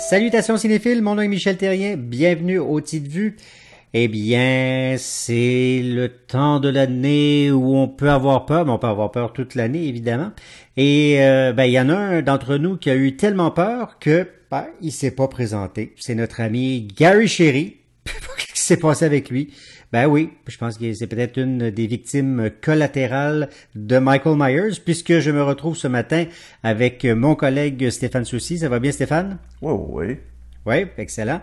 Salutations cinéphiles, mon nom est Michel Terrien, bienvenue au Titre Vu. Eh bien, c'est le temps de l'année où on peut avoir peur, mais on peut avoir peur toute l'année, évidemment. Et il y en a un d'entre nous qui a eu tellement peur que il s'est pas présenté. C'est notre ami Gary Sherry. Qu'est-ce qui s'est passé avec lui? Ben oui, je pense que c'est peut-être une des victimes collatérales de Michael Myers, puisque je me retrouve ce matin avec mon collègue Stéphane Soucy. Ça va bien, Stéphane? Oui. Oui, excellent.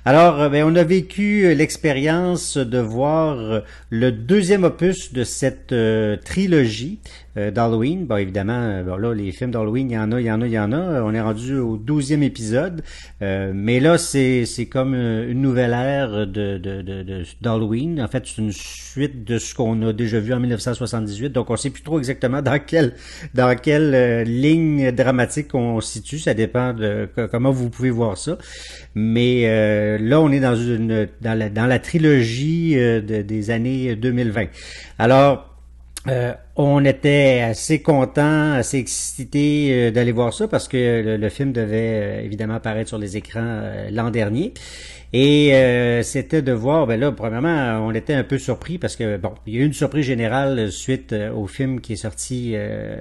Alors, on a vécu l'expérience de voir le deuxième opus de cette trilogie d'Halloween. Bon, évidemment, là, les films d'Halloween, il y en a. On est rendu au 12e épisode. Mais là, c'est comme une nouvelle ère d'Halloween. En fait, c'est une suite de ce qu'on a déjà vu en 1978. Donc, on sait plus trop exactement dans quelle ligne dramatique on se situe. Ça dépend de comment vous pouvez voir ça. Mais là, on est dans la trilogie des années 2020. Alors, on était assez content, assez excité d'aller voir ça parce que le film devait évidemment apparaître sur les écrans l'an dernier. Et c'était de voir, là, premièrement, on était un peu surpris parce que, il y a eu une surprise générale suite au film qui est sorti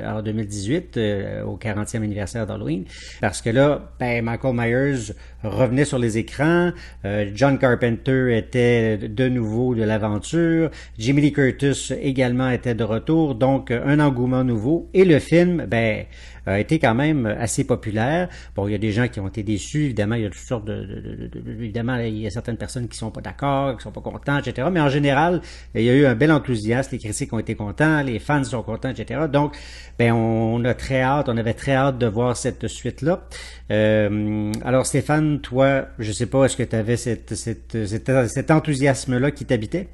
en 2018, au 40e anniversaire d'Halloween, parce que là, Michael Myers revenait sur les écrans, John Carpenter était de nouveau de l'aventure, Jamie Lee Curtis également était de retour, donc un engouement nouveau, et le film, a été quand même assez populaire. Bon, il y a des gens qui ont été déçus, évidemment, il y a toutes sortes évidemment, il y a certaines personnes qui sont pas d'accord, qui sont pas contents, etc. Mais en général, il y a eu un bel enthousiasme, les critiques ont été contents, les fans sont contents, etc. Donc, on avait très hâte de voir cette suite-là. Alors, Stéphane, toi, je sais pas, est-ce que tu avais cet enthousiasme-là qui t'habitait?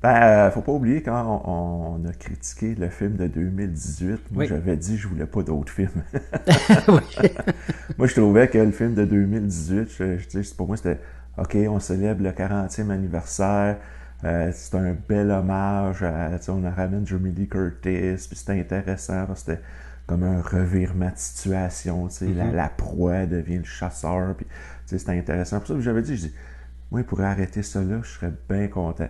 Faut pas oublier quand on a critiqué le film de 2018, moi j'avais dit que je voulais pas d'autres films. Moi je trouvais que le film de 2018, pour moi c'était OK, on célèbre le 40e anniversaire, c'est un bel hommage, on ramène Jamie Lee Curtis, puis c'était intéressant parce que c'était comme un revirement de situation, la proie devient le chasseur, puis c'était intéressant. Pour ça que j'avais dit, moi pour arrêter ça là, je serais bien content.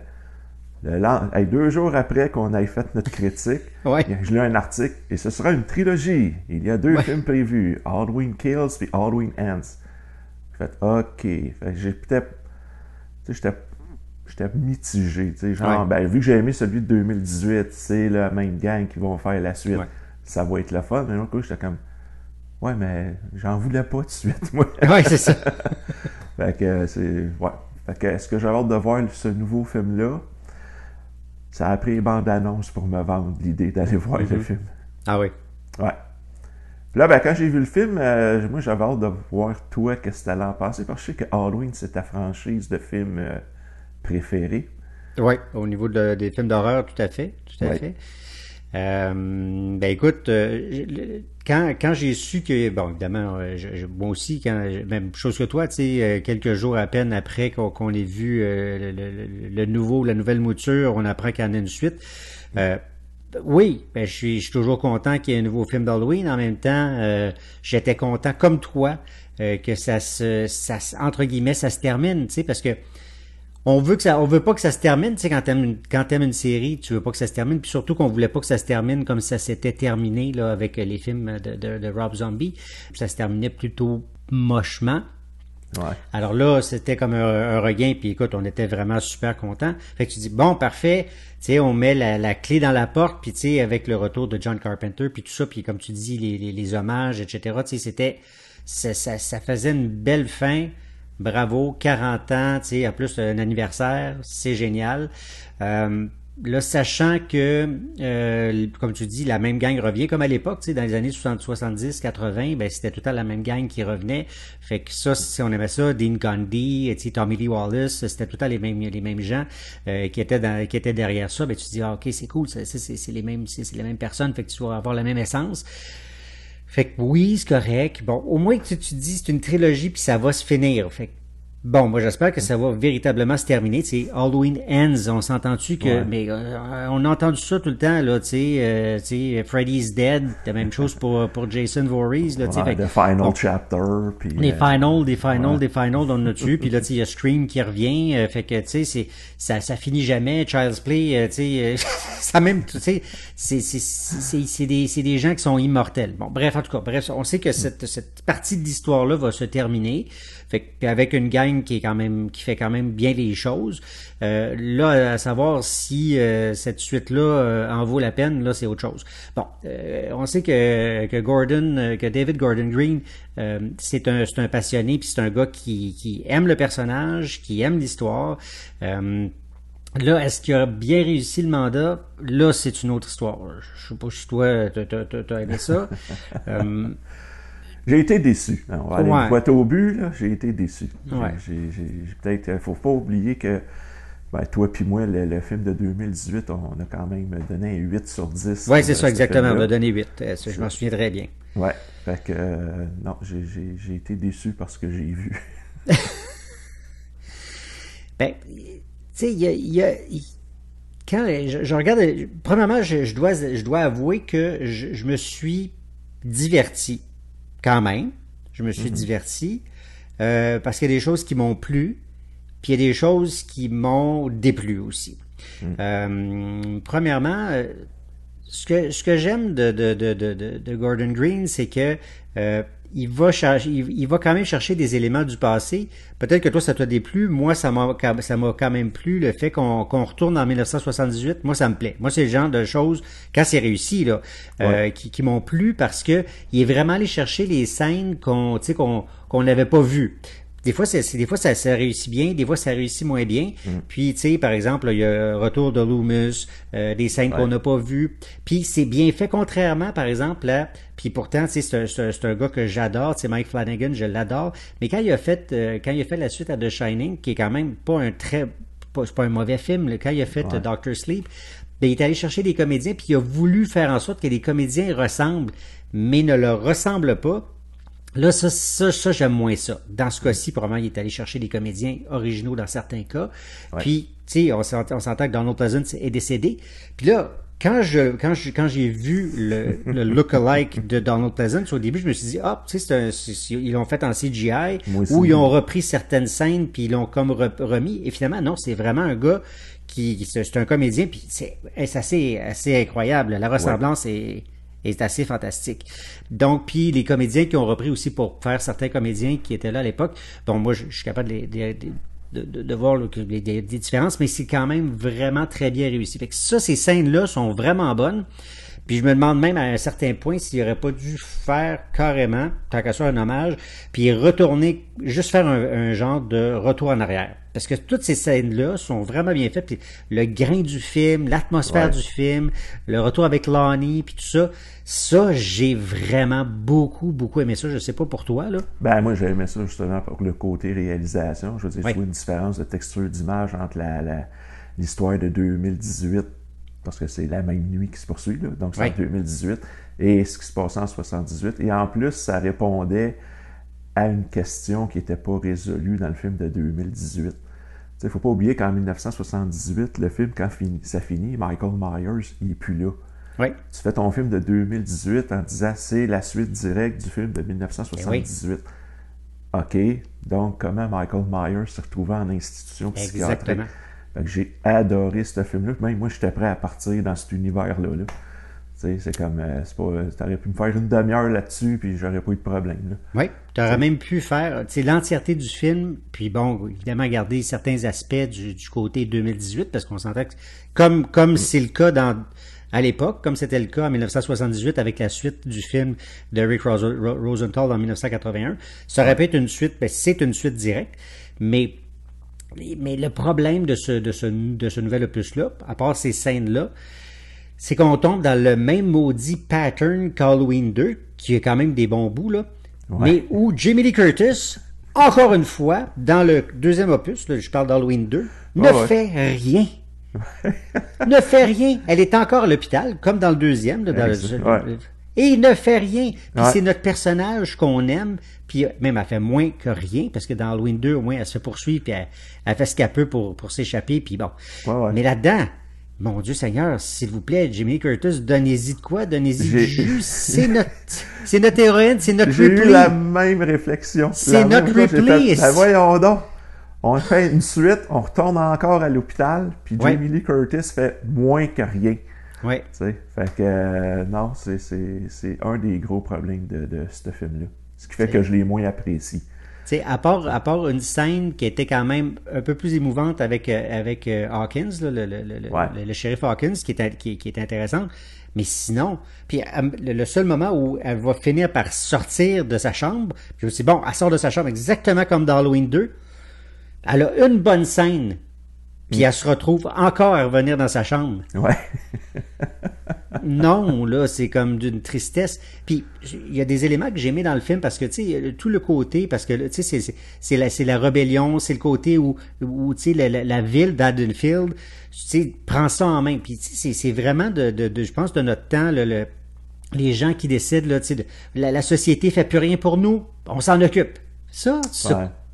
2 jours après qu'on ait fait notre critique, je lis un article et ce sera une trilogie. Il y a 2 films prévus, Halloween Kills et Halloween Ends. J'ai fait OK. J'étais mitigé. Vu que j'ai aimé celui de 2018, c'est la même gang qui vont faire la suite. Ça va être le fun. Mais d'un coup, j'étais comme mais j'en voulais pas de suite, moi. C'est ça. Fait que est-ce que j'ai hâte de voir ce nouveau film-là? Ça a pris bande-annonce pour me vendre l'idée d'aller voir le film. Ah oui? Ouais. Puis là, quand j'ai vu le film, moi, j'avais hâte de voir toi, qu'est-ce que t'allais en penser, parce que je sais que Halloween, c'est ta franchise de films préférée. Oui, au niveau des films d'horreur, tout à fait. Écoute, quand j'ai su que, évidemment, moi aussi, même chose que toi, quelques jours à peine après qu'on ait vu la nouvelle mouture, on apprend qu'il y en a une suite. Oui, je suis toujours content qu'il y ait un nouveau film d'Halloween. En même temps, j'étais content, comme toi, que ça entre guillemets, ça se termine, parce que on veut pas que ça se termine, quand t'aimes une série, tu veux pas que ça se termine, puis surtout qu'on voulait pas que ça se termine comme ça s'était terminé, là, avec les films de Rob Zombie. Ça se terminait plutôt mochement. Ouais. Alors là, c'était comme un regain, puis écoute, on était vraiment super contents. Fait que tu dis, bon, parfait, on met la clé dans la porte, puis avec le retour de John Carpenter, puis tout ça, puis comme tu dis, les hommages, etc., ça faisait une belle fin. Bravo, 40 ans, en plus un anniversaire, c'est génial. Là, sachant que, comme tu dis, la même gang revient, comme à l'époque, dans les années 70, 80, c'était tout à la même gang qui revenait. Fait que ça, si on aimait ça, Dean Gundy, Tommy Lee Wallace, c'était tout à les mêmes gens qui étaient derrière ça. Tu te dis, OK, c'est cool, c'est les mêmes personnes, fait que tu vas avoir la même essence. Fait que oui, c'est correct. Bon, au moins que tu dis c'est une trilogie puis ça va se finir. Fait que Bon, moi j'espère que ça va véritablement se terminer. Tu sais, Halloween ends, on s'entend-tu que, mais on a entendu ça tout le temps là. Tu sais, Freddy's Dead, la même chose pour Jason Voorhees là. Tu sais, the final chapter, puis des finals, on en a dessus. Puis là, tu sais, il y a Scream qui revient. Fait que tu sais, ça finit jamais. Child's Play, tu sais, ça même, tu sais, c'est des gens qui sont immortels. Bon, bref, en tout cas, on sait que cette partie de l'histoire là va se terminer. Fait qu'avec une gang qui fait quand même bien les choses. Là, à savoir si cette suite-là en vaut la peine, là, c'est autre chose. Bon, on sait que David Gordon Green, c'est un passionné, puis c'est un gars qui aime le personnage, qui aime l'histoire. Là, est-ce qu'il a bien réussi le mandat? Là, c'est une autre histoire. Je sais pas si toi, t'as aimé ça. J'ai été déçu. On va aller boîte au but, là. J'ai été déçu. Ouais. Peut-être, faut pas oublier que, toi puis moi, le film de 2018, on a quand même donné un 8 sur 10. Oui, c'est ça, exactement. On a donné 8. Je m'en souviens très bien. Ouais. Fait que, non, j'ai été déçu parce que j'ai vu. Ben, tu sais, quand je regarde, premièrement, je dois avouer que je me suis diverti. Quand même, je me suis diverti parce qu'il y a des choses qui m'ont plu, puis il y a des choses qui m'ont déplu aussi. Premièrement, ce que j'aime de Gordon Green, c'est que il va quand même chercher des éléments du passé. Peut-être que toi, ça t'a déplu. Moi, ça m'a quand même plu. Le fait qu'on retourne en 1978, moi, ça me plaît. Moi, c'est le genre de choses, quand c'est réussi, là, qui m'ont plu parce que il est vraiment allé chercher les scènes qu'on n'avait pas vues. Des fois, ça réussit bien, des fois, ça réussit moins bien. Puis, tu sais, par exemple, il y a Retour de Loomis, des scènes qu'on n'a pas vues. Puis, c'est bien fait, contrairement, par exemple, là. Puis pourtant, tu sais, c'est un gars que j'adore, tu sais, Mike Flanagan, je l'adore. Mais quand il a fait la suite à The Shining, qui est quand même c'est pas un mauvais film, là, quand il a fait Dr. Sleep, ben, il est allé chercher des comédiens, puis il a voulu faire en sorte que les comédiens ressemblent, mais ne leur ressemblent pas. Là, ça, j'aime moins ça. Dans ce cas-ci, probablement, il est allé chercher des comédiens originaux dans certains cas. Ouais. Puis, tu sais, on s'entend que Donald Pleasence est décédé. Puis là, quand j'ai vu le look-alike de Donald Pleasence, au début, je me suis dit, tu sais, ils l'ont fait en CGI, où ils ont repris certaines scènes, puis ils l'ont comme remis. Et finalement, non, c'est vraiment un gars c'est un comédien, puis c'est assez incroyable. La ressemblance est assez fantastique. Donc, puis les comédiens qui ont repris aussi pour faire certains comédiens qui étaient là à l'époque, bon, moi, je suis capable de voir des différences, mais c'est quand même vraiment très bien réussi. Fait que ça, ces scènes-là sont vraiment bonnes. Puis je me demande même à un certain point s'il n'aurait pas dû faire carrément, tant qu'à ça, un hommage, puis retourner, juste faire un genre de retour en arrière. Parce que toutes ces scènes-là sont vraiment bien faites. Puis le grain du film, l'atmosphère du film, le retour avec Lonnie, puis tout ça, j'ai vraiment beaucoup aimé ça. Je sais pas pour toi, là. Ben, moi, j'ai aimé ça justement pour le côté réalisation. Je veux dire, je vois une différence de texture d'image entre l'histoire de 2018, parce que c'est la même nuit qui se poursuit, là, donc c'est en 2018, et ce qui se passait en 78. Et en plus, ça répondait à une question qui n'était pas résolue dans le film de 2018. Il ne faut pas oublier qu'en 1978, le film, quand ça finit, Michael Myers, il n'est plus là. Oui. Tu fais ton film de 2018 en disant c'est la suite directe du film de 1978. OK, donc comment Michael Myers s'est retrouvé en institution psychiatrique? Exactement. Fait que j'ai adoré ce film-là. Même moi, j'étais prêt à partir dans cet univers-là. Là. C'est comme, t'aurais pu me faire une demi-heure là-dessus, puis j'aurais pas eu de problème. Là. Oui, t'aurais même pu faire l'entièreté du film, puis bon, évidemment, garder certains aspects du côté 2018, parce qu'on s'entend que, comme c'est le cas à l'époque, comme c'était le cas en 1978 avec la suite du film de Rick Rosenthal en 1981, ça aurait pu être une suite, c'est une suite directe, mais le problème de ce nouvel opus-là, à part ces scènes-là, c'est qu'on tombe dans le même maudit pattern qu'Halloween 2, qui a quand même des bons bouts, là, mais où Jamie Lee Curtis, encore une fois, dans le deuxième opus, là, je parle d'Halloween 2, ne fait rien. Ne fait rien. Elle est encore à l'hôpital, comme dans le deuxième. Là, Et il ne fait rien. Puis c'est notre personnage qu'on aime. Puis même, elle fait moins que rien, parce que dans Halloween 2, au moins, elle se poursuit, puis elle fait ce qu'elle peut pour s'échapper, puis bon. Mais là-dedans, mon Dieu Seigneur, s'il vous plaît, Jamie Lee Curtis, donnez-y de quoi? Donnez-y du jus. C'est notre héroïne, c'est notre Ripley. J'ai eu la même réflexion. C'est notre Ripley. Voyons donc. On fait une suite, on retourne encore à l'hôpital, puis Jamie Lee Curtis fait moins que rien. Oui. Tu sais, fait que non, c'est un des gros problèmes de ce film-là. Ce qui fait que je l'ai moins apprécié. Tu sais, à part une scène qui était quand même un peu plus émouvante avec Hawkins, là, le shérif Hawkins, qui est intéressante. Mais sinon, puis le seul moment où elle va finir par sortir de sa chambre, puis aussi, bon, elle sort de sa chambre exactement comme dans Halloween 2. Elle a une bonne scène, puis elle se retrouve encore à revenir dans sa chambre. Ouais. Non, là, c'est comme d'une tristesse. Puis, il y a des éléments que j'ai aimés dans le film parce que, tu sais, tout le côté, parce que, tu sais, c'est la rébellion, c'est le côté où tu sais, la ville d'Haddonfield, tu sais, prend ça en main. Puis, tu sais, c'est vraiment je pense, de notre temps, les gens qui décident, là, tu sais, la société fait plus rien pour nous, on s'en occupe. Ça.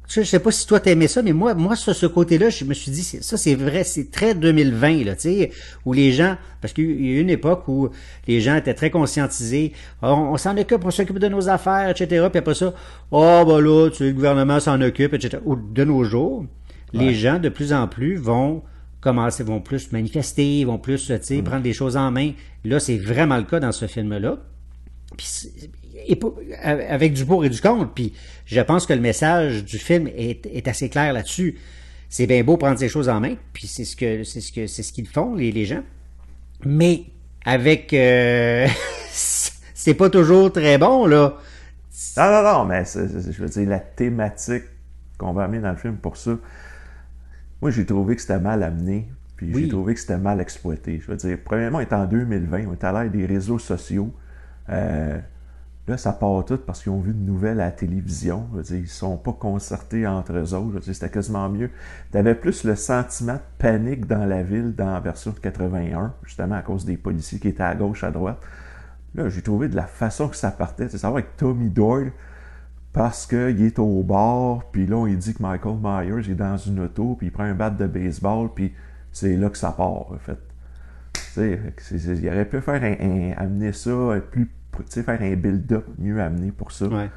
Je sais pas si toi t'aimais ça, mais moi sur ce côté-là, je me suis dit, ça c'est vrai, c'est très 2020, là, tu sais, où les gens, parce qu'il y a eu une époque où les gens étaient très conscientisés, on s'en occupe, on s'occupe de nos affaires, etc., puis après ça, ben là, tu sais, le gouvernement s'en occupe, etc. Ou de nos jours, les gens, de plus en plus, vont plus manifester, vont plus, tu sais, prendre les choses en main. Là, c'est vraiment le cas dans ce film-là. Puis, avec du pour et du contre, puis je pense que le message du film est assez clair là-dessus. C'est bien beau prendre ces choses en main, puis c'est ce qu'ils font, les gens. Mais avec c'est pas toujours très bon, là. Non, mais je veux dire, la thématique qu'on va amener dans le film pour ça, moi j'ai trouvé que c'était mal amené, puis j'ai trouvé que c'était mal exploité. Je veux dire, premièrement, on est en 2020, on est à l'ère des réseaux sociaux. Là, ça part tout parce qu'ils ont vu de nouvelles à la télévision. Je veux dire, ils sont pas concertés entre eux autres. Je veux dire, c'était quasiment mieux. T'avais plus le sentiment de panique dans la ville dans la version de 81, justement à cause des policiers qui étaient à gauche, à droite. Là, j'ai trouvé de la façon que ça partait. Ça va avec Tommy Doyle, parce qu'il est au bar, puis là, il dit que Michael Myers est dans une auto, puis il prend un bat de baseball, puis c'est là que ça part, en fait. Il aurait pu faire amener ça plus, faire un build-up mieux amené pour ça. Ouais.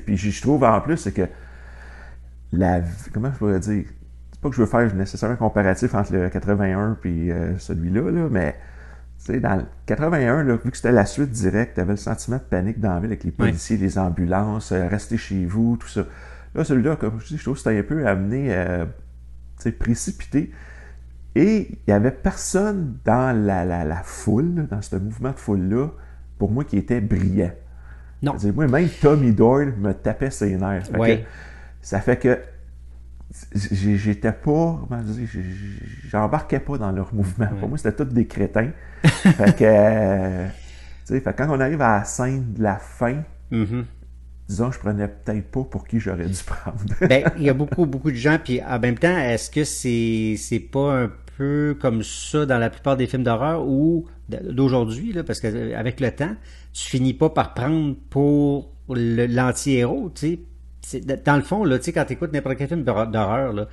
Puis je trouve en plus, c'est que comment je pourrais dire, c'est pas que je veux faire nécessairement un comparatif entre le 81 puis celui-là, là, mais dans le 81, là, vu que c'était la suite directe, t'avais le sentiment de panique dans la ville avec les policiers, les ambulances, rester chez vous, tout ça. Là, celui-là, comme je dis, je trouve que c'était un peu amené précipité. Et il n'y avait personne dans la foule, dans ce mouvement de foule-là, pour moi, qui était brillant. Non. C'est-à-dire, moi, même Tommy Doyle me tapait ses nerfs. Ça fait que j'étais pas, comment dire, j'embarquais pas dans leur mouvement. Pour moi, c'était tous des crétins. Fait que quand on arrive à la scène de la fin, disons, je prenais peut-être pas pour qui j'aurais dû prendre. Il y a beaucoup de gens, puis en même temps, est-ce que c'est pas un peu comme ça dans la plupart des films d'horreur ou d'aujourd'hui, là, parce que avec le temps, tu finis pas par prendre pour l'anti-héros, tu sais. Dans le fond, là, tu sais, quand t'écoutes n'importe quel film d'horreur, là,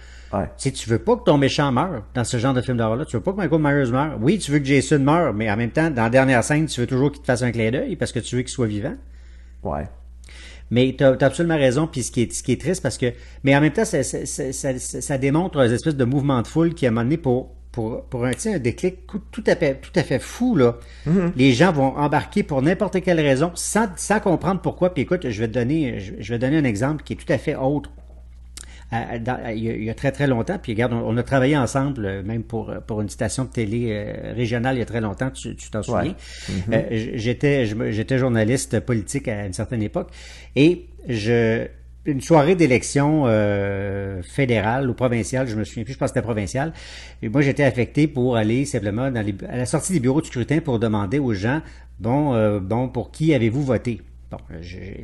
tu veux pas que ton méchant meure dans ce genre de film d'horreur-là. Tu veux pas que Michael Myers meure. Oui, tu veux que Jason meure, mais en même temps, dans la dernière scène, tu veux toujours qu'il te fasse un clin d'œil parce que tu veux qu'il soit vivant. Ouais. Mais t'as absolument raison, puis ce qui est triste parce que, mais en même temps, ça démontre une espèce de mouvement de foule qui a mené pour un déclic tout à fait fou, là. Les gens vont embarquer pour n'importe quelle raison, sans comprendre pourquoi. Puis écoute, je vais te donner un exemple qui est tout à fait autre. Il y a très très longtemps, puis regarde, on a travaillé ensemble, même pour une station de télé régionale il y a très longtemps, tu t'en souviens. J'étais journaliste politique à une certaine époque, et une soirée d'élection fédérale ou provinciale, je me souviens plus, je pense que c'était provincial, et moi j'étais affecté pour aller simplement à la sortie des bureaux du scrutin pour demander aux gens, bon, pour qui avez-vous voté? Bon,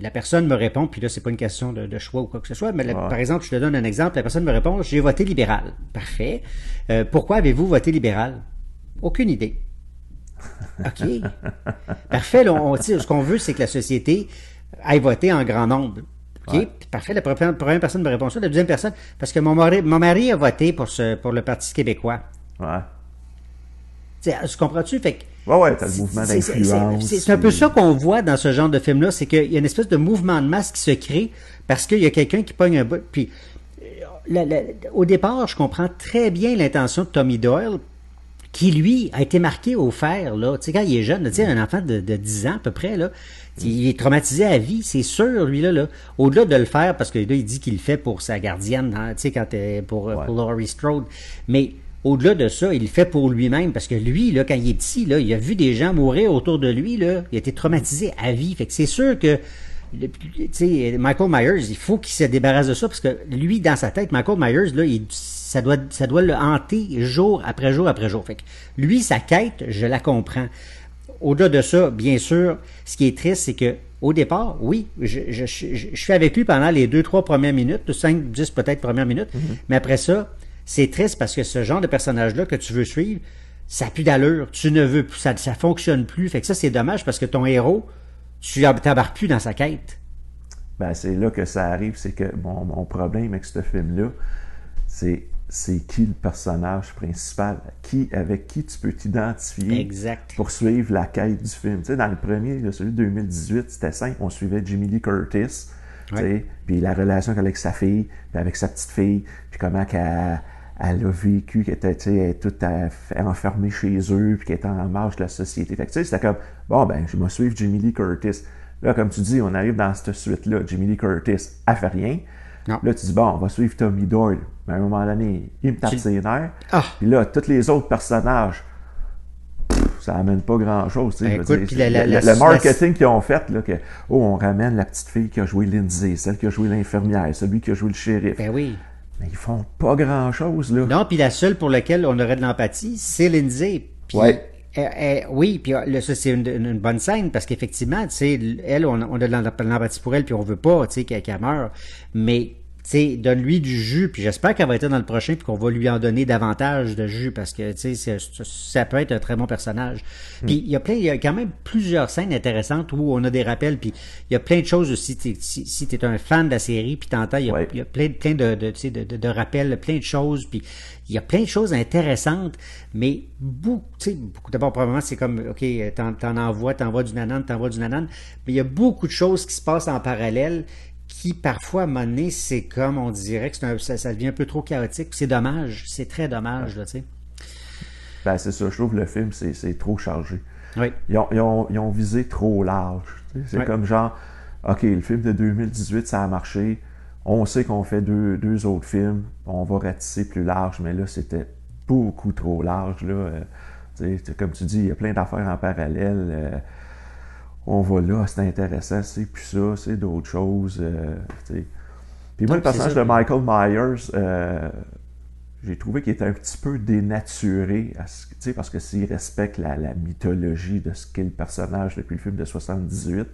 la personne me répond, puis là, c'est pas une question de choix ou quoi que ce soit, mais par exemple, je te donne un exemple, la personne me répond, j'ai voté libéral. Parfait. Pourquoi avez-vous voté libéral? Aucune idée. OK. Parfait. Là, ce qu'on veut, c'est que la société aille voter en grand nombre. OK. Ouais. Parfait. La première personne me répond ça. La deuxième personne, parce que mon mari a voté pour le Parti québécois. Ouais. Tu comprends-tu? Fait que Ouais, t'as le mouvement d'influence. c'est un peu ça qu'on voit dans ce genre de film-là, c'est qu'il y a une espèce de mouvement de masse qui se crée parce qu'il y a quelqu'un qui pogne un bout. Puis, au départ, je comprends très bien l'intention de Tommy Doyle, qui, lui, a été marqué au fer, là. Tu sais, quand il est jeune, tu sais, un enfant de 10 ans, à peu près, là, il est traumatisé à vie, c'est sûr, lui, là. Au-delà de le faire, parce que là, il dit qu'il le fait pour sa gardienne, hein, tu sais, pour Laurie Strode. Mais, au-delà de ça, il le fait pour lui-même, parce que lui, là, quand il est petit, là, il a vu des gens mourir autour de lui, là. Il a été traumatisé à vie. Fait que c'est sûr que, tu sais, Michael Myers, il faut qu'il se débarrasse de ça, parce que lui, dans sa tête, Michael Myers, là, ça doit le hanter jour après jour après jour. Fait que lui, sa quête, je la comprends. Au-delà de ça, bien sûr, ce qui est triste, c'est que au départ, oui, je suis avec lui pendant les 2-3 premières minutes, 5-10 peut-être premières minutes, mais après ça, c'est triste parce que ce genre de personnage-là que tu veux suivre, ça n'a plus d'allure, tu ne veux plus, ça fonctionne plus. Fait que ça, c'est dommage parce que ton héros, tu t'embarques plus dans sa quête. Ben, c'est là que ça arrive, c'est que mon problème avec ce film-là, c'est qui le personnage principal, avec qui tu peux t'identifier exact. Pour suivre la quête du film. Tu sais, dans le premier, là, celui de 2018, c'était simple, on suivait Jamie Lee Curtis, ouais. Puis la relation avec sa fille, puis avec sa petite fille, puis comment qu'elle a vécu, qu'elle était toute enfermée chez eux, puis qu'elle était en marge de la société. Fait que, c'était comme, bon, ben, je vais suivre Jamie Lee Curtis. Là, comme tu dis, on arrive dans cette suite-là. Jamie Lee Curtis, elle fait rien. Non. Là, tu dis, bon, on va suivre Tommy Doyle. Mais à un moment donné, il me tape ses nerfs. Ah. Puis là, tous les autres personnages, ça amène pas grand-chose. Le marketing qu'ils ont fait, là, que, on ramène la petite fille qui a joué Lindsay, celle qui a joué l'infirmière, celui qui a joué le shérif. Ben oui. Mais ils font pas grand-chose, là. Non, puis la seule pour laquelle on aurait de l'empathie, c'est Lindsay. Puis, ouais. Oui, puis là, ça, c'est une bonne scène, parce qu'effectivement, tu sais, elle, on a de l'empathie pour elle, puis on veut pas, tu sais, qu'elle meure. Mais, tu sais, donne-lui du jus, puis j'espère qu'elle va être dans le prochain, puis qu'on va lui en donner davantage de jus, parce que, tu sais, ça peut être un très bon personnage. Puis il y a quand même plusieurs scènes intéressantes où on a des rappels, puis il y a plein de choses aussi. Si t'es un fan de la série, puis t'entends, il y a plein de rappels, plein de choses, puis il y a plein de choses intéressantes, mais beaucoup, d'abord, probablement, c'est comme, OK, t'envoies du nanan, mais il y a beaucoup de choses qui se passent en parallèle qui, parfois, à un moment donné, c'est comme, on dirait que ça devient un peu trop chaotique. C'est dommage. C'est très dommage, là, tu sais. Ben, c'est ça. Je trouve que le film, c'est trop chargé. Oui. Ils ont visé trop large. C'est comme genre, OK, le film de 2018, ça a marché. On sait qu'on fait deux autres films. On va ratisser plus large, mais là, c'était beaucoup trop large, là. Comme tu dis, il y a plein d'affaires en parallèle. On va là, c'est intéressant, c'est plus ça, c'est d'autres choses. Puis moi, le personnage de Michael Myers, j'ai trouvé qu'il était un petit peu dénaturé, parce que s'il respecte la mythologie de ce qu'est le personnage depuis le film de 78,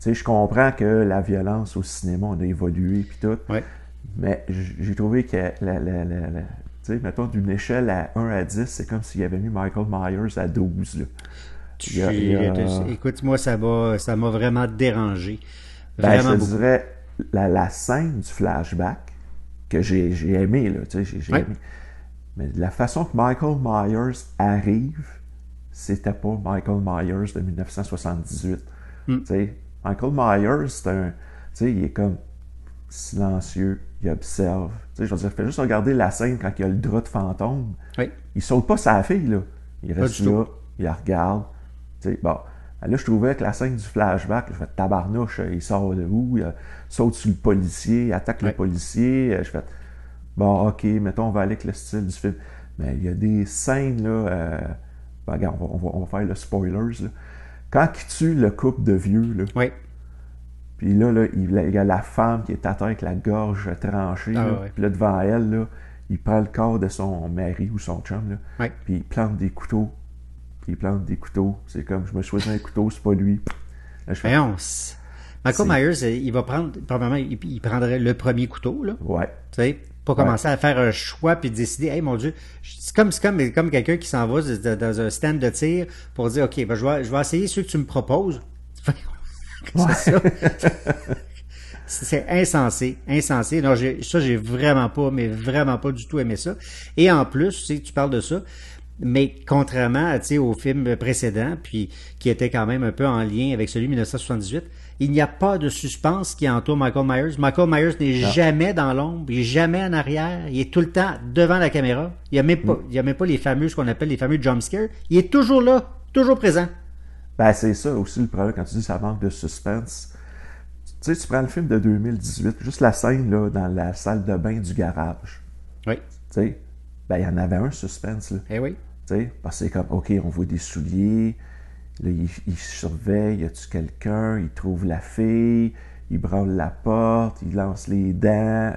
je comprends que la violence au cinéma, on a évolué puis tout, mais j'ai trouvé que mettons, d'une échelle à 1 à 10, c'est comme s'il avait mis Michael Myers à 12, là. Écoute, moi, ça m'a vraiment dérangé. Vraiment je te dirais, la scène du flashback, que j'ai aimé, là, j'ai aimé. Mais la façon que Michael Myers arrive, c'était pas Michael Myers de 1978. Michael Myers, il est comme silencieux, il observe. Je veux dire, fais juste regarder la scène quand il y a le drap de fantôme. Il saute pas sa fille, là. Il reste là, il la regarde. Bon, là, je trouvais que la scène du flashback, je fais tabarnouche, il sort de où, il saute sur le policier, il attaque le policier. Je fais, bon, OK, mettons, on va aller avec le style du film. Mais il y a des scènes, là, regarde, on va faire le spoilers, là. Quand il tue le couple de vieux, là. Puis là, il y a la femme qui est à terre avec la gorge tranchée, puis là, devant elle, là, il prend le corps de son mari ou son chum, là, puis il plante des couteaux. C'est comme, je me choisis un couteau, c'est pas lui. Là, Michael Myers, il va prendre, probablement, il prendrait le premier couteau, là. Ouais. Tu sais, Pas commencer à faire un choix puis décider, hey mon Dieu, c'est comme quelqu'un qui s'en va dans un stand de tir pour dire, OK, ben, je vais essayer ceux que tu me proposes. C'est ça. C'est insensé. Non, j'ai vraiment pas du tout aimé ça. Et en plus, tu sais, tu parles de ça, mais contrairement au film précédent, puis qui était quand même un peu en lien avec celui de 1978, il n'y a pas de suspense qui entoure Michael Myers. Michael Myers n'est jamais dans l'ombre, il est jamais en arrière, il est tout le temps devant la caméra. Il y a même pas les fameux, ce qu'on appelle les fameux jump scares. Il est toujours là, toujours présent. Ben, c'est ça aussi le problème quand tu dis ça manque de suspense. Tu sais, tu prends le film de 2018, juste la scène là, dans la salle de bain du garage. Oui. Tu sais, ben, il y en avait un suspense, là. Eh oui. Tu sais, parce que c'est comme, OK, on voit des souliers, là, il surveille, y a-tu quelqu'un, il trouve la fille, il branle la porte, il lance les dents.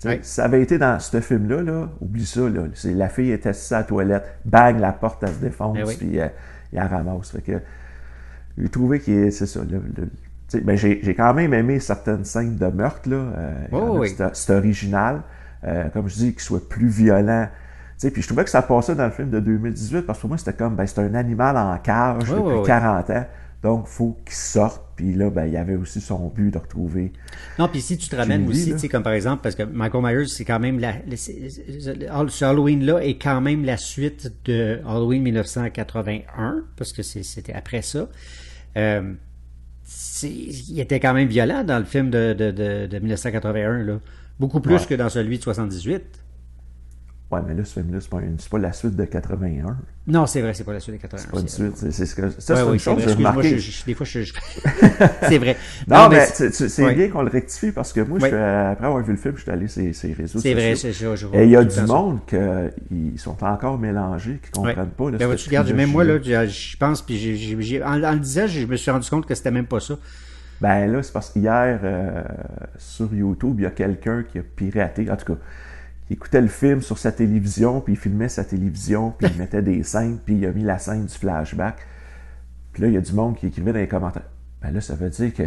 Oui. Si ça avait été dans ce film-là, là, oublie ça, là, la fille est assise à la toilette, bang, la porte, elle se défonce, puis elle ramasse. Fait que, j'ai trouvé que c'est ça, ben j'ai quand même aimé certaines scènes de meurtre, là. C'est original. Comme je dis, qu'il soit plus violent. Puis je trouvais que ça passait dans le film de 2018, parce que pour moi, c'était comme, c'est un animal en cage depuis 40 ans. Donc, il faut qu'il sorte. Puis là, il y avait aussi son but de retrouver. Non, puis si tu te ramènes aussi, tu sais, comme par exemple, parce que Michael Myers, c'est quand même ce Halloween-là est quand même la suite de Halloween 1981, parce que c'était après ça. Il était quand même violent dans le film de 1981, là. Beaucoup plus que dans celui de 78. Ouais, mais là, ce film-là, c'est pas la suite de 81. Non, c'est vrai, c'est pas la suite de 81. C'est pas une suite. C'est une chose que j'ai remarqué. Des fois, c'est vrai. Non, mais c'est bien qu'on le rectifie parce que moi, après avoir vu le film, je suis allé sur ces réseaux sociaux. C'est vrai, c'est ça. Et il y a du monde qui sont encore mélangés, qui comprennent pas. Ben, tu regardes, même moi, là, je pense, puis en le disant, je me suis rendu compte que c'était même pas ça. Ben là, c'est parce qu'hier, sur YouTube, il y a quelqu'un qui a piraté, en tout cas, qui écoutait le film sur sa télévision, puis il filmait sa télévision, puis il mettait des scènes, puis il a mis la scène du flashback. Puis là, il y a du monde qui écrivait dans les commentaires, ben là, ça veut dire que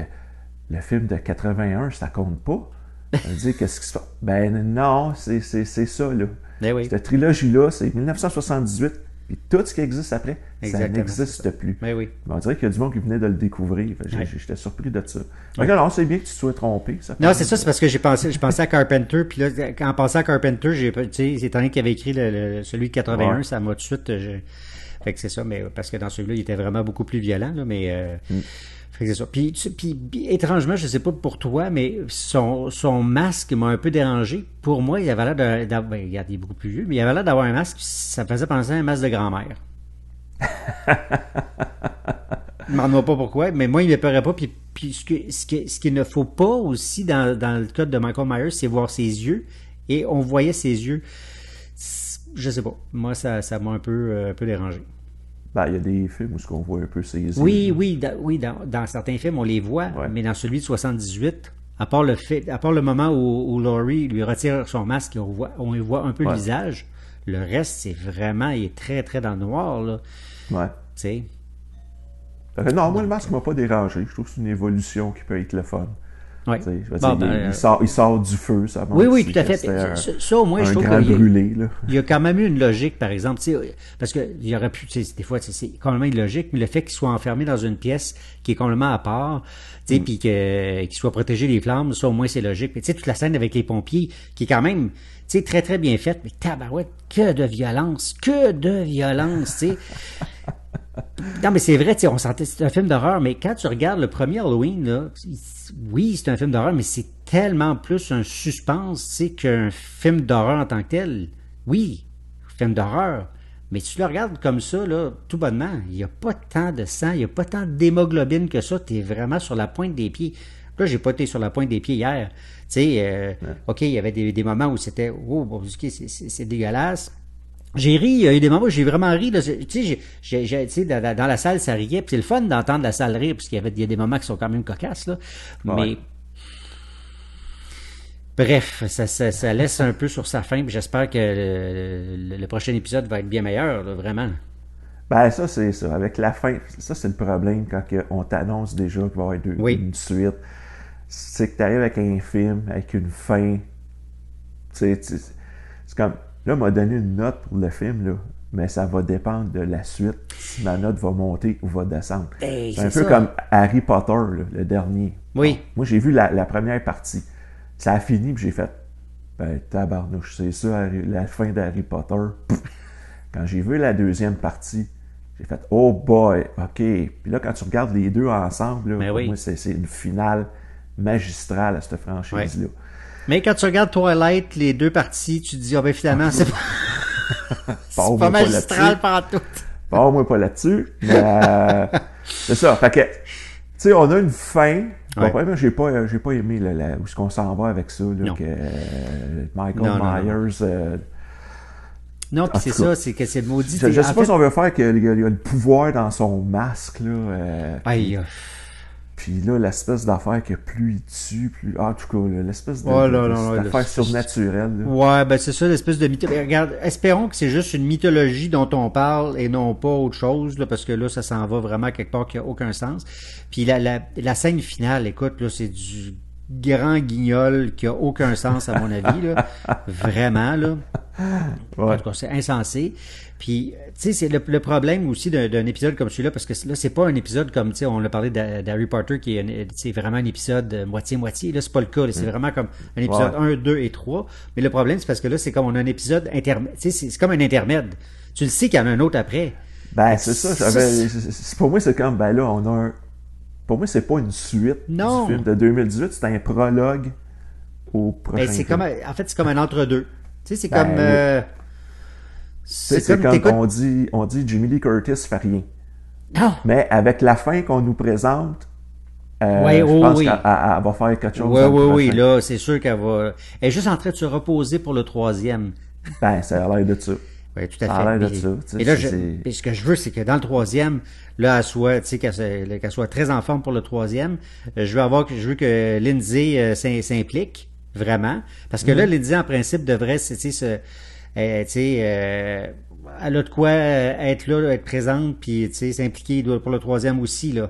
le film de 81, ça compte pas? Ça veut dire qu'est-ce qui se passe? Ben non, c'est ça, là. Ben oui. Cette trilogie-là, c'est 1978, puis tout ce qui existe après, ça n'existe plus. Ben oui. On dirait qu'il y a du monde qui venait de le découvrir. J'étais surpris de ça. Non, c'est bien que tu te sois trompé. Non, c'est ça, c'est parce que je pensais à Carpenter, puis là, en pensant à Carpenter, tu sais, étant donné qu'il avait écrit celui de 81, ça m'a tout de suite... Fait que c'est ça, mais parce que dans celui-là, il était vraiment beaucoup plus violent, là, mais... Fait que c'est ça. Puis, étrangement, je sais pas pour toi, mais son masque m'a un peu dérangé. Pour moi, il avait l'air ben, regarde, il est beaucoup plus vieux, mais il avait l'air d'avoir un masque, ça me faisait penser à un masque de grand-mère. Je m'en demande pas pourquoi, mais moi, il me pleurait pas. Puis ce qu'il ne faut pas aussi dans le cas de Michael Myers, c'est voir ses yeux. Et on voyait ses yeux. Je sais pas. Moi, ça m'a un peu dérangé. Ben, il y a des films où on voit un peu ses yeux. Oui, dans certains films, on les voit, mais dans celui de 78, à part le moment où Laurie lui retire son masque, on voit un peu le visage. Le reste, c'est vraiment, il est très, très dans le noir, là. Ouais. Tu sais. Non, moi, le masque m'a pas dérangé. Je trouve que c'est une évolution qui peut être le fun. Ouais. Il sort du feu, ça montre. Oui, tout à fait. Ça, au moins, je trouve qu'il y a quand même eu une logique, par exemple, parce que il y aurait pu, des fois, c'est complètement illogique, mais le fait qu'il soit enfermé dans une pièce qui est complètement à part, puis qu'il soit protégé des flammes, ça, au moins, c'est logique. Mais tu sais, toute la scène avec les pompiers, qui est quand même, très, très bien faite, mais tabarouette, que de violence, tu sais. Non, mais c'est vrai, on sentait c'est un film d'horreur, mais quand tu regardes le premier Halloween, là, oui, c'est un film d'horreur, mais c'est tellement plus un suspense, qu'un film d'horreur en tant que tel. Oui, film d'horreur, mais tu le regardes comme ça, là, tout bonnement, il n'y a pas tant de sang, il n'y a pas tant d'hémoglobine que ça, tu es vraiment sur la pointe des pieds. Là, j'ai pas été sur la pointe des pieds hier. Tu sais, OK, il y avait des moments où c'était, oh, bon, c'est dégueulasse. J'ai ri, il y a eu des moments où j'ai vraiment ri. Tu sais, dans la salle, ça riait. Puis c'est le fun d'entendre la salle rire, parce qu'il y a des moments qui sont quand même cocasses, là. Mais bref, ça laisse un peu sur sa fin. Puis j'espère que le prochain épisode va être bien meilleur, là, vraiment. Ben ça, c'est ça. Avec la fin, ça c'est le problème quand on t'annonce déjà qu'il va y avoir une suite. C'est que tu arrives avec un film, avec une fin C'est comme, là, m'a donné une note pour le film, là, mais ça va dépendre de la suite, si ma note va monter ou va descendre. Hey, c'est un peu comme Harry Potter, là, le dernier. Oui. Bon, moi, j'ai vu la première partie. Ça a fini, puis j'ai fait, ben, tabarnouche, c'est ça, la fin d'Harry Potter. Quand j'ai vu la deuxième partie, j'ai fait, oh boy, OK. Puis là, quand tu regardes les deux ensemble, là, pour moi, c'est une finale magistrale à cette franchise-là. Mais quand tu regardes Twilight, les deux parties, tu te dis, ben finalement, c'est pas magistral partout. Moi pas là-dessus. Mais c'est ça. Fait que, tu sais, on a une fin. Bon, premièrement, j'ai pas aimé où est-ce qu'on s'en va avec ça, là, que Michael Myers. Non, puis c'est ça, c'est que c'est le maudit. Je sais pas si on veut faire qu'il y a le pouvoir dans son masque, là. Puis là, l'espèce d'affaire que plus il tue, plus... en tout cas, l'espèce d'affaire surnaturelle. Là. Ouais, ben c'est ça, l'espèce de mythologie. Regarde, espérons que c'est juste une mythologie dont on parle et non pas autre chose, là, parce que là, ça s'en va vraiment quelque part qui a aucun sens. Puis la scène finale, écoute, là, c'est du grand guignol qui a aucun sens à mon avis, là. Vraiment, là. En tout cas, c'est insensé. Puis, tu sais, c'est le problème aussi d'un épisode comme celui-là, parce que là, c'est pas un épisode comme, tu sais, on a parlé d'Harry Potter, qui est vraiment un épisode moitié-moitié. Là, c'est pas le cas. C'est vraiment comme un épisode 1, 2 et 3. Mais le problème, c'est parce que là, c'est comme on a un épisode intermède. Tu sais, c'est comme un intermède. Tu le sais qu'il y en a un autre après. Ben, c'est ça. Pour moi, c'est comme, ben là, on a un... Pour moi, c'est pas une suite du film de 2018, c'est un prologue au prochain film. En fait, c'est comme un entre-deux. Tu sais, c'est comme... c'est comme on dit Jamie Lee Curtis fait rien. Non. Mais avec la fin qu'on nous présente, je pense qu'elle va faire quelque chose. Oui, là, c'est sûr qu'elle va... Elle est juste en train de se reposer pour le 3e. Ben, ça a l'air de ça. Oui, tout à fait. Ça a l'air de ça. Et là, ce que je veux, c'est que dans le 3e, là, elle soit, tu sais, qu'elle soit très en forme pour le 3e. Je veux que Lindsay s'implique, vraiment. Parce que là, Lindsay, en principe, devrait, tu sais, elle a de quoi être là, être présente, puis, tu sais, s'impliquer pour le 3e aussi, là.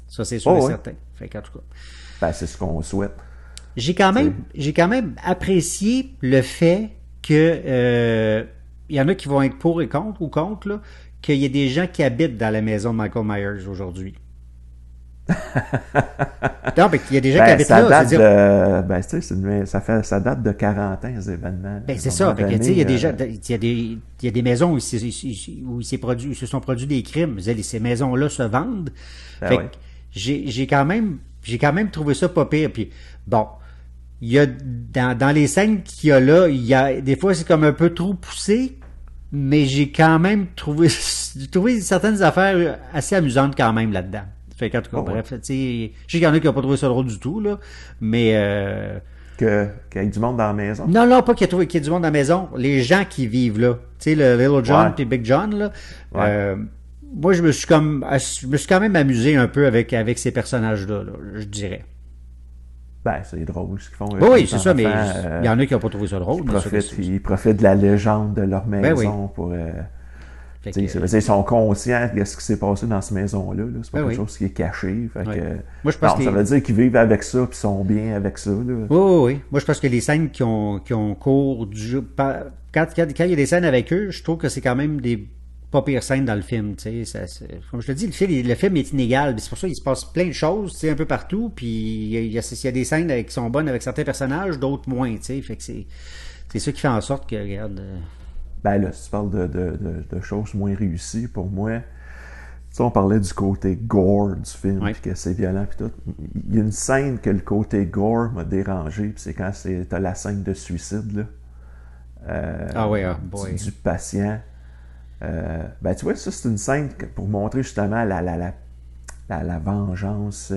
Ça, c'est sûr et certain. Fait qu'en tout cas. Ben, c'est ce qu'on souhaite. J'ai quand même apprécié le fait que, il y en a qui vont être pour et contre ou contre, là, qu'il y ait des gens qui habitent dans la maison de Michael Myers aujourd'hui. Non, mais il y a des gens qui habitent là. Ça date de 40 ans, les événements. Ben, c'est ça. Il y a des gens, il y a des maisons où il se sont produits des crimes. Ces maisons-là se vendent. J'ai quand même trouvé ça pas pire. Puis, bon. Il y a, dans les scènes qu'il y a là, des fois c'est comme un peu trop poussé, mais j'ai quand même trouvé certaines affaires assez amusantes quand même là-dedans. Fait qu'en tout cas, bref, tu sais, je sais qu'il y en a qui n'ont pas trouvé ça drôle du tout, là, mais qu'il y ait du monde dans la maison? Non, pas qu'il y ait du monde dans la maison, les gens qui vivent là. Tu sais, le Little John puis Big John, là. Moi, je me suis quand même amusé un peu avec ces personnages-là, là, je dirais. Ben, c'est drôle ce qu'ils font. Oui, c'est ça, mais il y en a qui n'ont pas trouvé ça drôle. Ils profitent de la légende de leur maison pour... ils sont conscients de ce qui s'est passé dans cette maison-là. Là. C'est pas quelque chose qui est caché. Fait que, moi, je pense ça veut dire qu'ils vivent avec ça puis sont bien avec ça. Là. Oui. Moi, je pense que les scènes qui ont cours du jeu... Quand il y a des scènes avec eux, je trouve que c'est quand même des pas pires scènes dans le film. Comme je te dis, le film est inégal. C'est pour ça qu'il se passe plein de choses un peu partout. Puis il y a des scènes qui sont bonnes avec certains personnages, d'autres moins. Fait que c'est ça qui fait en sorte que, regarde... Ben là, si tu parles de choses moins réussies, pour moi, tu sais, on parlait du côté gore du film, puis que c'est violent, puis tout. Il y a une scène que le côté gore m'a dérangé, puis c'est quand t'as la scène de suicide, là. Du patient. Ben tu vois, ça c'est une scène pour montrer justement la vengeance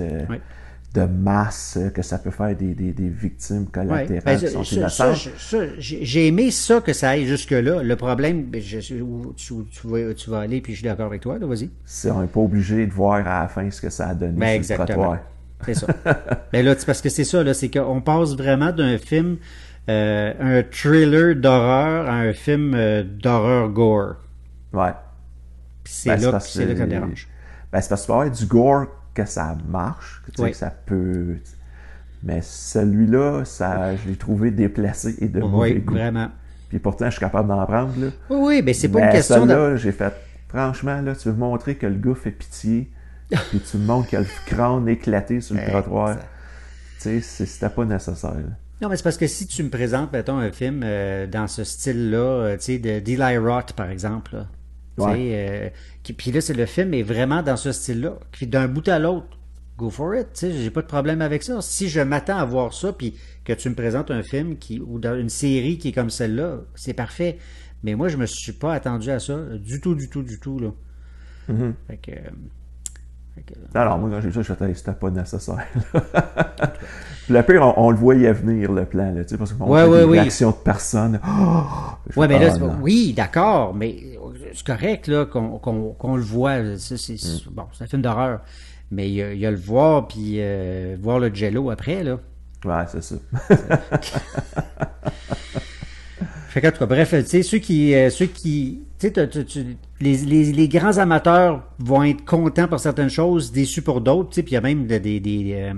de masse que ça peut faire des victimes collatérales qui sont innocentes. J'ai aimé ça que ça aille jusque-là. Le problème, tu vas aller, puis je suis d'accord avec toi, là, vas-y. On n'est pas obligé de voir à la fin ce que ça a donné sur le trottoir. C'est ça. Ben là, parce que c'est ça, là, c'est qu'on passe vraiment d'un film, un thriller d'horreur à un film d'horreur gore. Ouais. Puis c'est là que ça dérange. Ben, c'est parce qu'il va y avoir du gore que ça marche, que ça peut... Mais celui-là, je l'ai trouvé déplacé et de mauvais goût. Oui, vraiment. Puis pourtant, je suis capable d'en prendre, là. Oui, mais c'est pas une question celle-là, j'ai fait, franchement, là, tu veux montrer que le gars fait pitié, puis tu me montres qu'il a le crâne éclaté sur le trottoir. Tu sais, c'était pas nécessaire, là. Non, mais c'est parce que si tu me présentes, mettons, un film dans ce style-là, tu sais, de d'Eli Roth, par exemple, là, Ouais. puis là, c'est le film est vraiment dans ce style-là. Puis d'un bout à l'autre, go for it, tu sais, j'ai pas de problème avec ça. Si je m'attends à voir ça, puis que tu me présentes un film ou dans une série qui est comme celle-là, c'est parfait. Mais moi, je me suis pas attendu à ça du tout, là. Mm-hmm. Fait que... Alors, moi, quand j'ai vu ça, je me c'était pas nécessaire. Puis le pire, on le voyait venir, le plan, là, tu sais, parce qu'on fait des réactions de personnes. Ouais, mais là, oui, d'accord, mais c'est correct, là, qu'on le voit. Bon, c'est un film d'horreur. Mais il y a le voir, puis voir le jello après, là. Ouais, c'est ça. Fait qu'en tout cas, bref, tu sais, ceux qui, tu sais, les grands amateurs vont être contents pour certaines choses, déçus pour d'autres, tu sais, puis il y a même des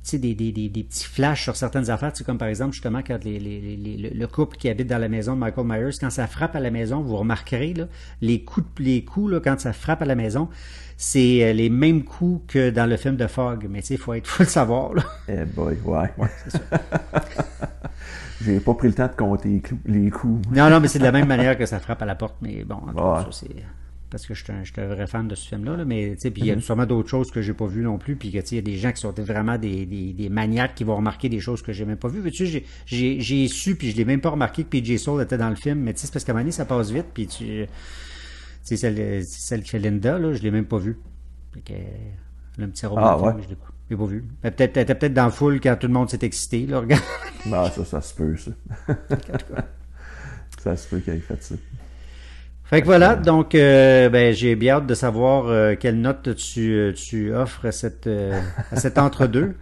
petits flashs sur certaines affaires, tu sais, comme par exemple, justement, quand le couple qui habite dans la maison de Michael Myers, quand ça frappe à la maison, vous remarquerez, là, les coups, là, quand ça frappe à la maison, c'est les mêmes coups que dans le film de Fog, mais tu sais, faut le savoir, là. Eh boy, ouais. C'est ça. J'ai pas pris le temps de compter les coups. Non, mais c'est de la même manière que ça frappe à la porte, mais bon, en tout cas, ça, c'est... Parce que je suis un vrai fan de ce film-là, là, mais tu sais, puis il y a sûrement d'autres choses que j'ai pas vues non plus, puis que tu sais, il y a des gens qui sont vraiment des maniaques qui vont remarquer des choses que j'ai même pas vues. Tu sais, j'ai su, puis je l'ai même pas remarqué que PJ Soul était dans le film, mais tu sais, c'est parce qu'à un moment donné, ça passe vite, puis tu sais, celle qui fait Linda, là, je l'ai même pas vue. Fait que, le petit robot, ouais. je l'ai pas vu. Elle était peut-être dans la foule quand tout le monde s'est excité, là, regarde. Non, ça se peut, ça. Ça se peut qu'il ait fait ça. Fait que voilà, donc j'ai bien hâte de savoir quelle note tu offres à cet entre-deux.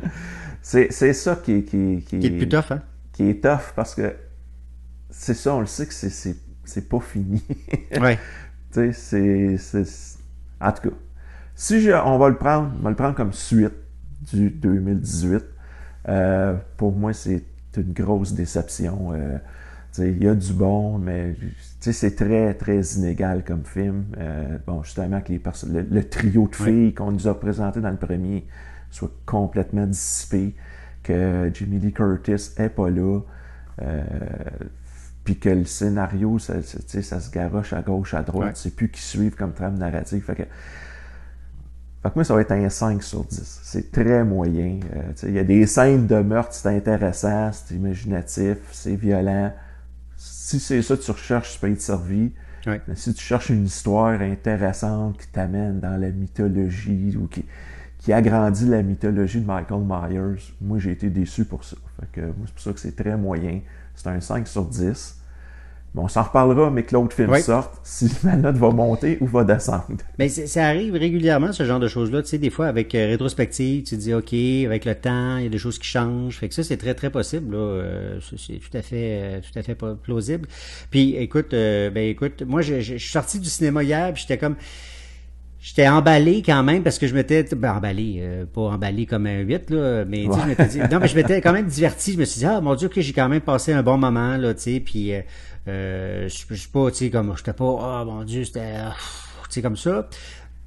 C'est ça qui est le plus tough, hein? Qui est tough parce que c'est ça, on le sait que c'est pas fini. Ouais. Tu sais, en tout cas, si on va le prendre comme suite du 2018. Pour moi, c'est une grosse déception. Il y a du bon, mais c'est très, très inégal comme film. Bon, justement, que le trio de filles qu'on nous a présenté dans le premier soit complètement dissipé, que Jamie Lee Curtis est pas là, puis que le scénario, ça se garoche à gauche, à droite, c'est plus qui suivent comme trame narrative. Fait que moi, ça va être un 5 sur 10. C'est très moyen. Il y a des scènes de meurtre, c'est intéressant, c'est imaginatif, c'est violent. Si c'est ça que tu recherches, tu peux être servi. Ouais. Mais si tu cherches une histoire intéressante qui t'amène dans la mythologie ou qui agrandit la mythologie de Michael Myers, moi, j'ai été déçu pour ça. Fait que, moi, c'est pour ça que c'est très moyen. C'est un 5 sur 10. Mais on s'en reparlera, mais que l'autre film sorte, si la note va monter ou va descendre. Mais ça arrive régulièrement, ce genre de choses-là. Tu sais, des fois, avec rétrospective, tu te dis, OK, avec le temps, il y a des choses qui changent. Fait que ça, c'est très, très possible, là. C'est tout à fait plausible. Puis, écoute, moi, je suis sorti du cinéma hier, puis j'étais emballé quand même parce que je m'étais emballé, pas emballé comme un 8 là, mais tu sais, je m'étais dit non, mais je m'étais quand même diverti, je me suis dit mon Dieu que j'ai quand même passé un bon moment là, tu sais, puis je suis pas, tu sais, comme j'étais pas mon Dieu, c'était tu sais comme ça.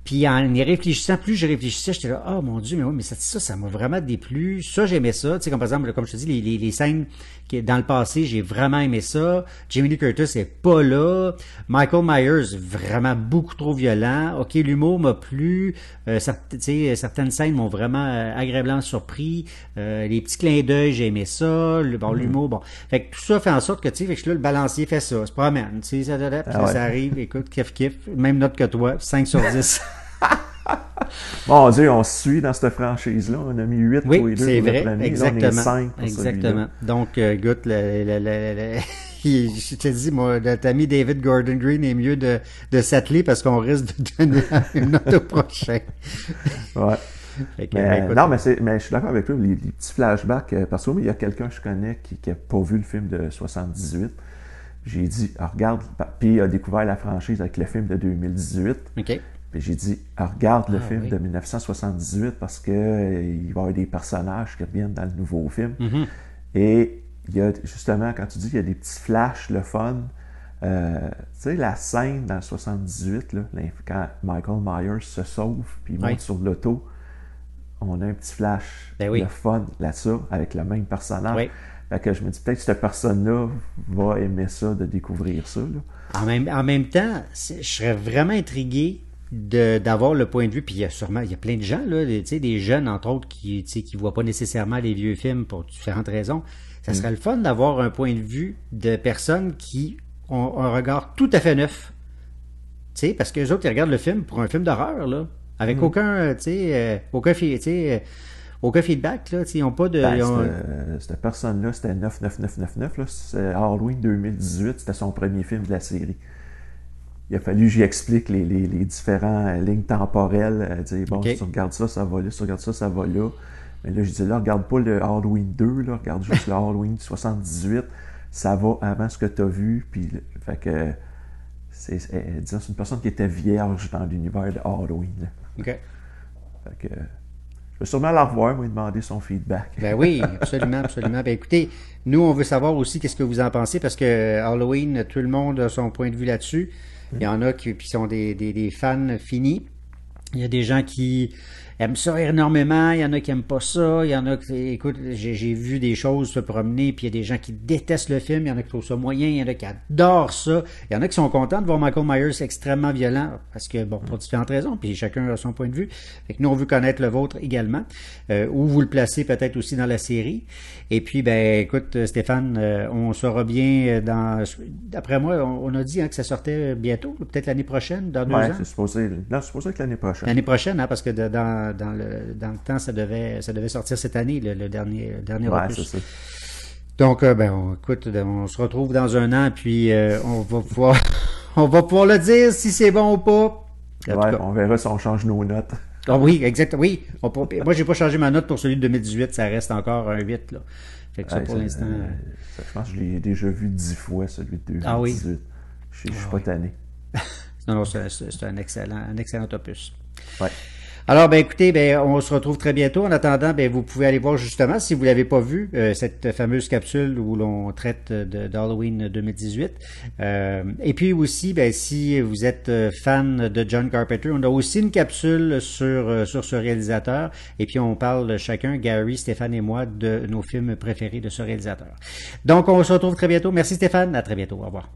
Puis en y réfléchissant, plus je réfléchissais, j'étais là, mon Dieu, mais oui, mais ça m'a vraiment déplu. Ça, j'aimais ça. Tu sais, comme par exemple, comme je te dis, les scènes qui dans le passé, j'ai vraiment aimé ça. Jamie Lee Curtis est pas là. Michael Myers, vraiment beaucoup trop violent. OK, l'humour m'a plu. Certaines scènes m'ont vraiment agréablement surpris. Les petits clins d'œil, j'ai aimé ça. L'humour, bon. Fait que tout ça fait en sorte que, tu sais, fait que là, le balancier fait ça, se promène. Tu sais, ça arrive, écoute, kiff. Même note que toi, 5 sur 10. Mon Dieu, on se suit dans cette franchise-là. On a mis 8 oui, tous les deux c'est pour vrai, le premier. exactement. Là, on est 5 pour exactement. Donc, écoute, je te dis, moi, notre ami David Gordon Green est mieux de s'atteler parce qu'on risque de donner une note au prochain. Ouais. Non, mais je suis d'accord avec toi, les petits flashbacks, parce que il y a quelqu'un que je connais qui n'a pas vu le film de 78. J'ai dit, regarde, puis il a découvert la franchise avec le film de 2018. OK. Puis j'ai dit, regarde le film de 1978 parce que il va y avoir des personnages qui reviennent dans le nouveau film. Et il y a, justement, quand tu dis qu'il y a des petits flashs, le fun, tu sais, la scène dans le 78, là, quand Michael Myers se sauve puis il monte sur l'auto, on a un petit flash, le fun là-dessus, avec le même personnage. Fait que je me dis, peut-être que cette personne-là va aimer ça, de découvrir ça. Là. En même temps, je serais vraiment intrigué d'avoir le point de vue, puis il y a plein de gens, là, des jeunes, entre autres, qui voient pas nécessairement les vieux films pour différentes raisons. Ça serait le fun d'avoir un point de vue de personnes qui ont un regard tout à fait neuf. Parce que les autres, ils regardent le film pour un film d'horreur, là, avec aucun feedback, là, ils n'ont pas de... Cette personne-là, c'était 99999, là, c'est Halloween 2018, c'était son premier film de la série. Il a fallu que j'y explique les différentes lignes temporelles, dire, bon, si tu regardes ça, ça va là, si tu regardes ça, ça va là. Mais là, je dis, là, regarde pas le Halloween 2, là, regarde juste le Halloween 78, ça va avant ce que tu as vu, puis, fait que, c'est une personne qui était vierge dans l'univers de Halloween. Là. OK. Fait que, je vais sûrement la revoir, moi, et demander son feedback. Ben oui, absolument, absolument. Ben écoutez, nous, on veut savoir aussi qu'est-ce que vous en pensez, parce que Halloween, tout le monde a son point de vue là-dessus. Il y en a qui sont des fans finis. Il y a des gens qui aiment ça énormément, il y en a qui aiment pas ça, il y en a qui, écoute, j'ai vu des choses se promener, puis il y a des gens qui détestent le film, il y en a qui trouvent ça moyen, il y en a qui adorent ça, il y en a qui sont contents de voir Michael Myers extrêmement violent, parce que, bon, pour différentes raisons, puis chacun a son point de vue. Fait que nous, on veut connaître le vôtre également, où vous le placez peut-être aussi dans la série. Et puis, ben, écoute, Stéphane, on saura bien d'après moi, on a dit que ça sortait bientôt, peut-être l'année prochaine, dans 2 ans. C'est supposé être l'année prochaine. L'année prochaine, parce que dans le temps, ça devait sortir cette année, le dernier opus. C'est ça. Donc, écoute, on se retrouve dans 1 an, puis on va pouvoir le dire si c'est bon ou pas. On verra si on change nos notes. Ah oui, exact. Oui. Moi, j'ai pas changé ma note pour celui de 2018, ça reste encore un 8, là. Fait que ça, pour l'instant. Je pense que je l'ai déjà vu 10 fois, celui de 2018. Ah oui. Je suis pas tanné. Non, c'est un excellent opus. Ouais. Alors, écoutez, on se retrouve très bientôt. En attendant, vous pouvez aller voir justement, si vous l'avez pas vu, cette fameuse capsule où l'on traite d'Halloween 2018. Et puis aussi, si vous êtes fan de John Carpenter, on a aussi une capsule sur ce réalisateur. Et puis, on parle chacun, Gary, Stéphane et moi, de nos films préférés de ce réalisateur. Donc, on se retrouve très bientôt. Merci Stéphane. À très bientôt. Au revoir.